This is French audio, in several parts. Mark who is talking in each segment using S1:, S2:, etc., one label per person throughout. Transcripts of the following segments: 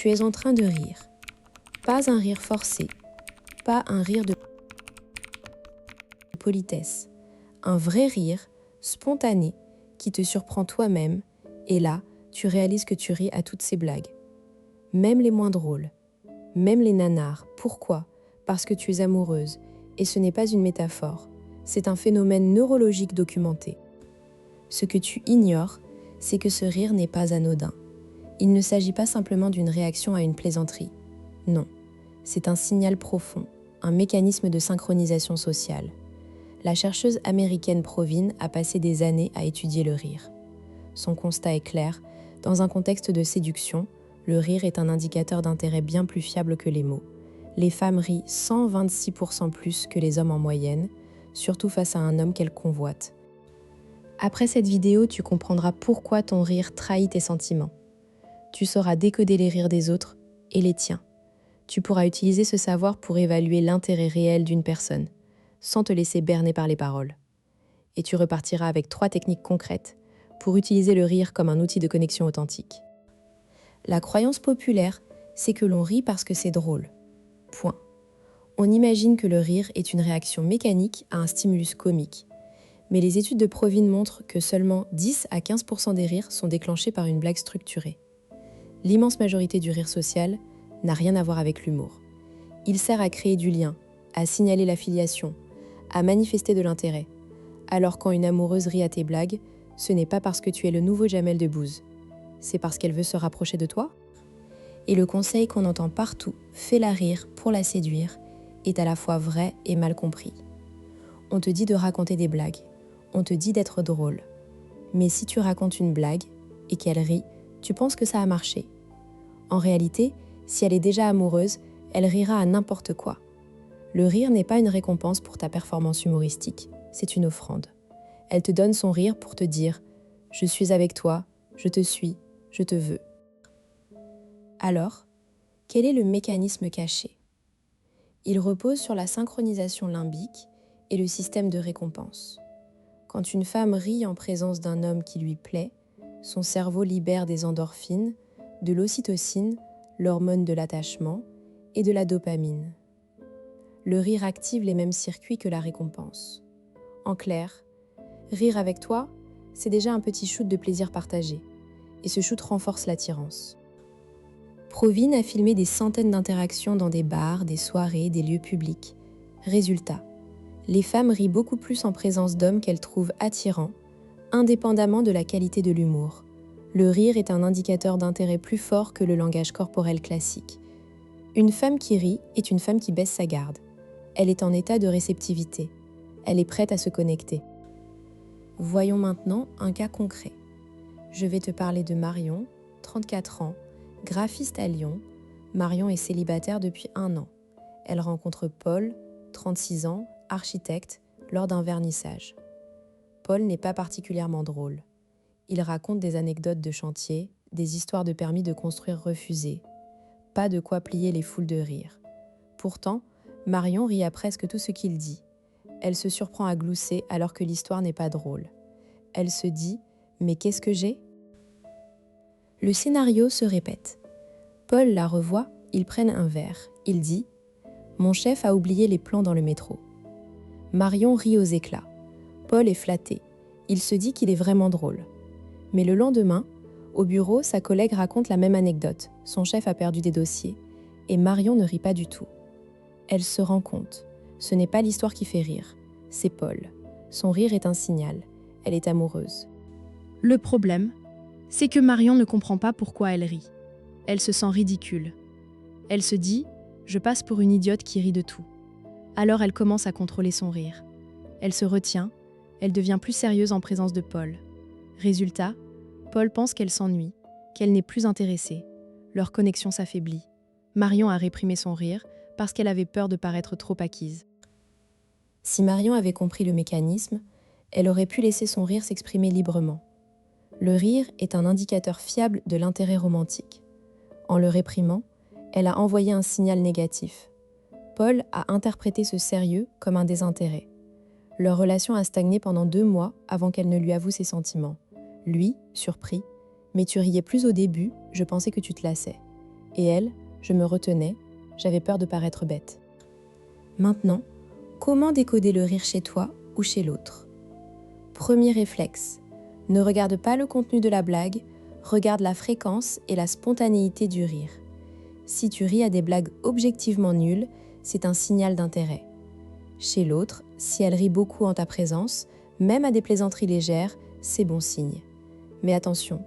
S1: Tu es en train de rire. Pas un rire forcé, pas un rire de politesse. Un vrai rire, spontané, qui te surprend toi-même, et là, tu réalises que tu ris à toutes ces blagues. Même les moins drôles, même les nanars. Pourquoi ? Parce que tu es amoureuse, et ce n'est pas une métaphore, c'est un phénomène neurologique documenté. Ce que tu ignores, c'est que ce rire n'est pas anodin. Il ne s'agit pas simplement d'une réaction à une plaisanterie. Non, c'est un signal profond, un mécanisme de synchronisation sociale. La chercheuse américaine Provine a passé des années à étudier le rire. Son constat est clair, dans un contexte de séduction, le rire est un indicateur d'intérêt bien plus fiable que les mots. Les femmes rient 126% plus que les hommes en moyenne, surtout face à un homme qu'elles convoitent. Après cette vidéo, tu comprendras pourquoi ton rire trahit tes sentiments. Tu sauras décoder les rires des autres et les tiens. Tu pourras utiliser ce savoir pour évaluer l'intérêt réel d'une personne, sans te laisser berner par les paroles. Et tu repartiras avec 3 techniques concrètes pour utiliser le rire comme un outil de connexion authentique. La croyance populaire, c'est que l'on rit parce que c'est drôle. Point. On imagine que le rire est une réaction mécanique à un stimulus comique. Mais les études de Provine montrent que seulement 10 à 15% des rires sont déclenchés par une blague structurée. L'immense majorité du rire social n'a rien à voir avec l'humour. Il sert à créer du lien, à signaler l'affiliation, à manifester de l'intérêt. Alors quand une amoureuse rit à tes blagues, ce n'est pas parce que tu es le nouveau Jamel Debbouze, c'est parce qu'elle veut se rapprocher de toi. Et le conseil qu'on entend partout, fais-la rire pour la séduire, est à la fois vrai et mal compris. On te dit de raconter des blagues, on te dit d'être drôle. Mais si tu racontes une blague et qu'elle rit, tu penses que ça a marché. En réalité, si elle est déjà amoureuse, elle rira à n'importe quoi. Le rire n'est pas une récompense pour ta performance humoristique, c'est une offrande. Elle te donne son rire pour te dire « Je suis avec toi, je te suis, je te veux ». Alors, quel est le mécanisme caché ? Il repose sur la synchronisation limbique et le système de récompense. Quand une femme rit en présence d'un homme qui lui plaît, son cerveau libère des endorphines, de l'ocytocine, l'hormone de l'attachement, et de la dopamine. Le rire active les mêmes circuits que la récompense. En clair, rire avec toi, c'est déjà un petit shoot de plaisir partagé, et ce shoot renforce l'attirance. Provine a filmé des centaines d'interactions dans des bars, des soirées, des lieux publics. Résultat, les femmes rient beaucoup plus en présence d'hommes qu'elles trouvent attirants, indépendamment de la qualité de l'humour. Le rire est un indicateur d'intérêt plus fort que le langage corporel classique. Une femme qui rit est une femme qui baisse sa garde. Elle est en état de réceptivité. Elle est prête à se connecter. Voyons maintenant un cas concret. Je vais te parler de Marion, 34 ans, graphiste à Lyon. Marion est célibataire depuis 1 an. Elle rencontre Paul, 36 ans, architecte, lors d'un vernissage. Paul n'est pas particulièrement drôle. Il raconte des anecdotes de chantier, des histoires de permis de construire refusés. Pas de quoi plier les foules de rire. Pourtant, Marion rit à presque tout ce qu'il dit. Elle se surprend à glousser alors que l'histoire n'est pas drôle. Elle se dit « Mais qu'est-ce que j'ai ?» Le scénario se répète. Paul la revoit, ils prennent un verre. Il dit « Mon chef a oublié les plans dans le métro. » Marion rit aux éclats. Paul est flatté. Il se dit qu'il est vraiment drôle. Mais le lendemain, au bureau, sa collègue raconte la même anecdote. Son chef a perdu des dossiers. Et Marion ne rit pas du tout. Elle se rend compte. Ce n'est pas l'histoire qui fait rire. C'est Paul. Son rire est un signal. Elle est amoureuse.
S2: Le problème, c'est que Marion ne comprend pas pourquoi elle rit. Elle se sent ridicule. Elle se dit « Je passe pour une idiote qui rit de tout ». Alors elle commence à contrôler son rire. Elle se retient, elle devient plus sérieuse en présence de Paul. Résultat, Paul pense qu'elle s'ennuie, qu'elle n'est plus intéressée. Leur connexion s'affaiblit. Marion a réprimé son rire parce qu'elle avait peur de paraître trop acquise.
S1: Si Marion avait compris le mécanisme, elle aurait pu laisser son rire s'exprimer librement. Le rire est un indicateur fiable de l'intérêt romantique. En le réprimant, elle a envoyé un signal négatif. Paul a interprété ce sérieux comme un désintérêt. Leur relation a stagné pendant 2 mois avant qu'elle ne lui avoue ses sentiments. Lui, surpris, « Mais tu riais plus au début, je pensais que tu te lassais. » Et elle, je me retenais, j'avais peur de paraître bête. Maintenant, comment décoder le rire chez toi ou chez l'autre? Premier réflexe, ne regarde pas le contenu de la blague, regarde la fréquence et la spontanéité du rire. Si tu ris à des blagues objectivement nulles, c'est un signal d'intérêt. Chez l'autre, si elle rit beaucoup en ta présence, même à des plaisanteries légères, c'est bon signe. Mais attention,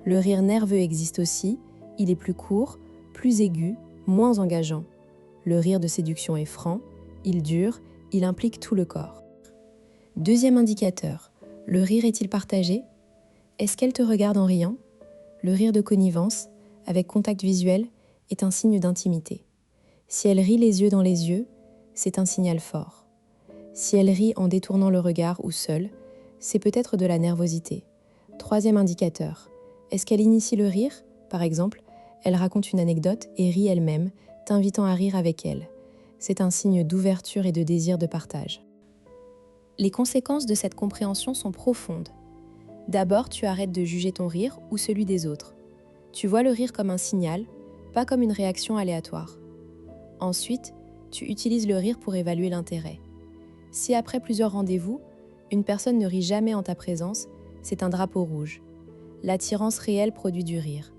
S1: le rire nerveux existe aussi, il est plus court, plus aigu, moins engageant. Le rire de séduction est franc, il dure, il implique tout le corps. Deuxième indicateur, le rire est-il partagé? Est-ce qu'elle te regarde en riant? Le rire de connivence, avec contact visuel, est un signe d'intimité. Si elle rit les yeux dans les yeux, c'est un signal fort. Si elle rit en détournant le regard ou seule, c'est peut-être de la nervosité. Troisième indicateur, est-ce qu'elle initie le rire? Par exemple, elle raconte une anecdote et rit elle-même, t'invitant à rire avec elle. C'est un signe d'ouverture et de désir de partage. Les conséquences de cette compréhension sont profondes. D'abord, tu arrêtes de juger ton rire ou celui des autres. Tu vois le rire comme un signal, pas comme une réaction aléatoire. Ensuite, tu utilises le rire pour évaluer l'intérêt. Si après plusieurs rendez-vous, une personne ne rit jamais en ta présence, c'est un drapeau rouge. L'attirance réelle produit du rire.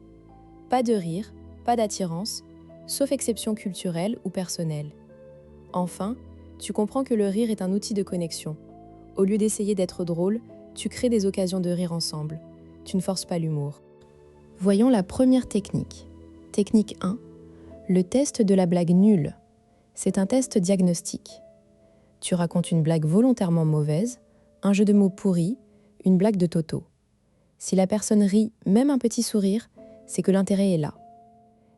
S1: Pas de rire, pas d'attirance, sauf exception culturelle ou personnelle. Enfin, tu comprends que le rire est un outil de connexion. Au lieu d'essayer d'être drôle, tu crées des occasions de rire ensemble. Tu ne forces pas l'humour. Voyons la première technique. Technique 1. Le test de la blague nulle. C'est un test diagnostique. Tu racontes une blague volontairement mauvaise, un jeu de mots pourri, une blague de Toto. Si la personne rit, même un petit sourire, c'est que l'intérêt est là.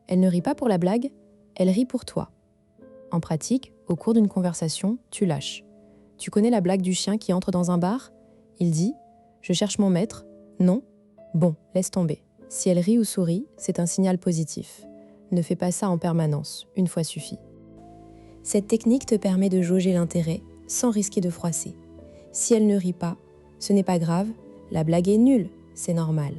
S1: Elle ne rit pas pour la blague, elle rit pour toi. En pratique, au cours d'une conversation, tu lâches. Tu connais la blague du chien qui entre dans un bar? Il dit « Je cherche mon maître ». Non? Bon, laisse tomber. Si elle rit ou sourit, c'est un signal positif. Ne fais pas ça en permanence, une fois suffit. Cette technique te permet de jauger l'intérêt sans risquer de froisser. Si elle ne rit pas, ce n'est pas grave, la blague est nulle, c'est normal.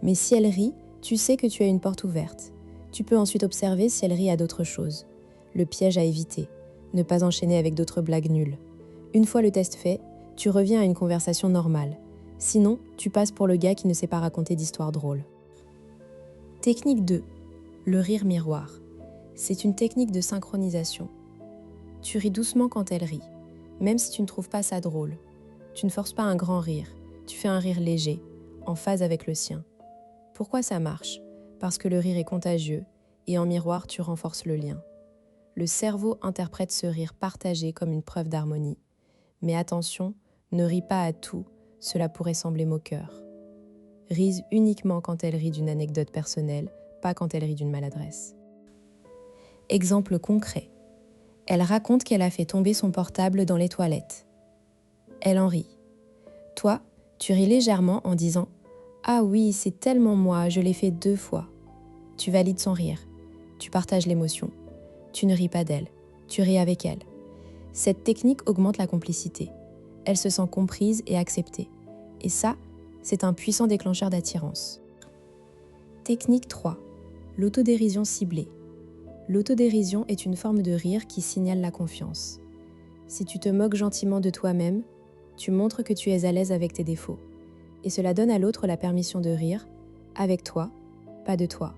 S1: Mais si elle rit, tu sais que tu as une porte ouverte. Tu peux ensuite observer si elle rit à d'autres choses. Le piège à éviter, ne pas enchaîner avec d'autres blagues nulles. Une fois le test fait, tu reviens à une conversation normale. Sinon, tu passes pour le gars qui ne sait pas raconter d'histoires drôles. Technique 2. Le rire miroir. C'est une technique de synchronisation. Tu ris doucement quand elle rit, même si tu ne trouves pas ça drôle. Tu ne forces pas un grand rire, tu fais un rire léger, en phase avec le sien. Pourquoi ça marche? Parce que le rire est contagieux, et en miroir, tu renforces le lien. Le cerveau interprète ce rire partagé comme une preuve d'harmonie. Mais attention, ne ris pas à tout, cela pourrait sembler moqueur. Rise uniquement quand elle rit d'une anecdote personnelle, pas quand elle rit d'une maladresse. Exemple concret. Elle raconte qu'elle a fait tomber son portable dans les toilettes. Elle en rit. Toi, tu ris légèrement en disant « Ah oui, c'est tellement moi, je l'ai fait 2 fois ». Tu valides son rire. Tu partages l'émotion. Tu ne ris pas d'elle. Tu ris avec elle. Cette technique augmente la complicité. Elle se sent comprise et acceptée. Et ça, c'est un puissant déclencheur d'attirance. Technique 3. L'autodérision ciblée. L'autodérision est une forme de rire qui signale la confiance. Si tu te moques gentiment de toi-même, tu montres que tu es à l'aise avec tes défauts. Et cela donne à l'autre la permission de rire, avec toi, pas de toi.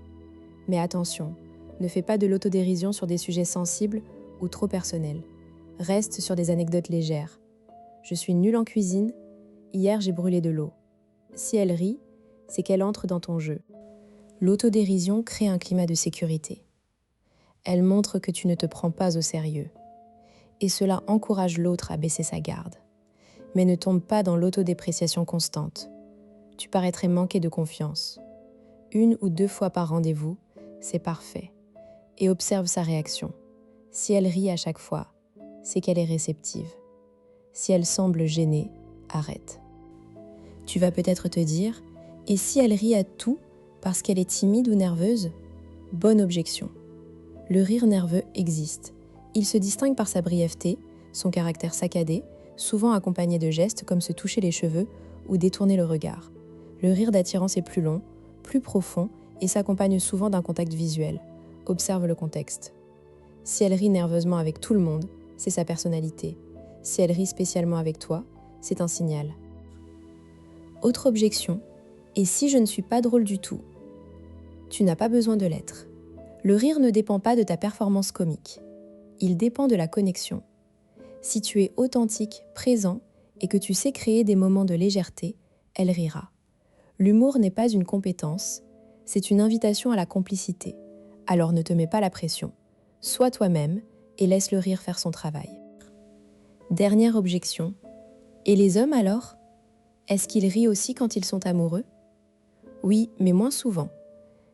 S1: Mais attention, ne fais pas de l'autodérision sur des sujets sensibles ou trop personnels. Reste sur des anecdotes légères. Je suis nulle en cuisine, hier j'ai brûlé de l'eau. Si elle rit, c'est qu'elle entre dans ton jeu. L'autodérision crée un climat de sécurité. Elle montre que tu ne te prends pas au sérieux. Et cela encourage l'autre à baisser sa garde. Mais ne tombe pas dans l'autodépréciation constante. Tu paraîtrais manquer de confiance. 1 ou 2 fois par rendez-vous, c'est parfait. Et observe sa réaction. Si elle rit à chaque fois, c'est qu'elle est réceptive. Si elle semble gênée, arrête. Tu vas peut-être te dire, et si elle rit à tout parce qu'elle est timide ou nerveuse? Bonne objection. Le rire nerveux existe. Il se distingue par sa brièveté, son caractère saccadé, souvent accompagné de gestes comme se toucher les cheveux ou détourner le regard. Le rire d'attirance est plus long, plus profond et s'accompagne souvent d'un contact visuel. observe le contexte. Si elle rit nerveusement avec tout le monde, c'est sa personnalité. Si elle rit spécialement avec toi, c'est un signal. Autre objection, et si je ne suis pas drôle du tout? Tu n'as pas besoin de l'être. Le rire ne dépend pas de ta performance comique. Il dépend de la connexion. Si tu es authentique, présent et que tu sais créer des moments de légèreté, elle rira. L'humour n'est pas une compétence, c'est une invitation à la complicité. Alors ne te mets pas la pression. Sois toi-même et laisse le rire faire son travail. Dernière objection. Et les hommes alors? Est-ce qu'ils rient aussi quand ils sont amoureux? Oui, mais moins souvent.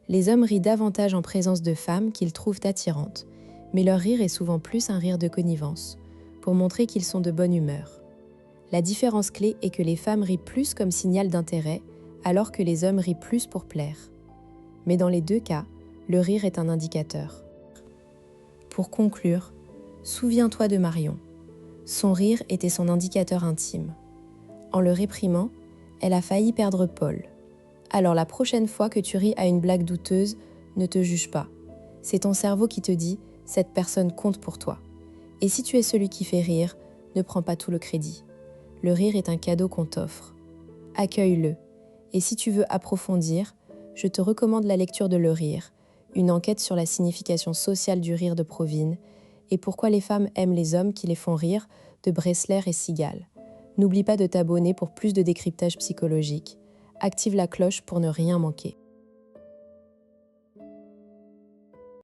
S1: Les hommes rient davantage en présence de femmes qu'ils trouvent attirantes, mais leur rire est souvent plus un rire de connivence, pour montrer qu'ils sont de bonne humeur. La différence clé est que les femmes rient plus comme signal d'intérêt, alors que les hommes rient plus pour plaire. Mais dans les deux cas, le rire est un indicateur. Pour conclure, souviens-toi de Marion. Son rire était son indicateur intime. En le réprimant, elle a failli perdre Paul. Alors la prochaine fois que tu ris à une blague douteuse, ne te juge pas. C'est ton cerveau qui te dit « cette personne compte pour toi ». Et si tu es celui qui fait rire, ne prends pas tout le crédit. Le rire est un cadeau qu'on t'offre. Accueille-le. Et si tu veux approfondir, je te recommande la lecture de Le Rire, une enquête sur la signification sociale du rire de Provine et pourquoi les femmes aiment les hommes qui les font rire de Bressler et Sigal. N'oublie pas de t'abonner pour plus de décryptage psychologique. Active la cloche pour ne rien manquer.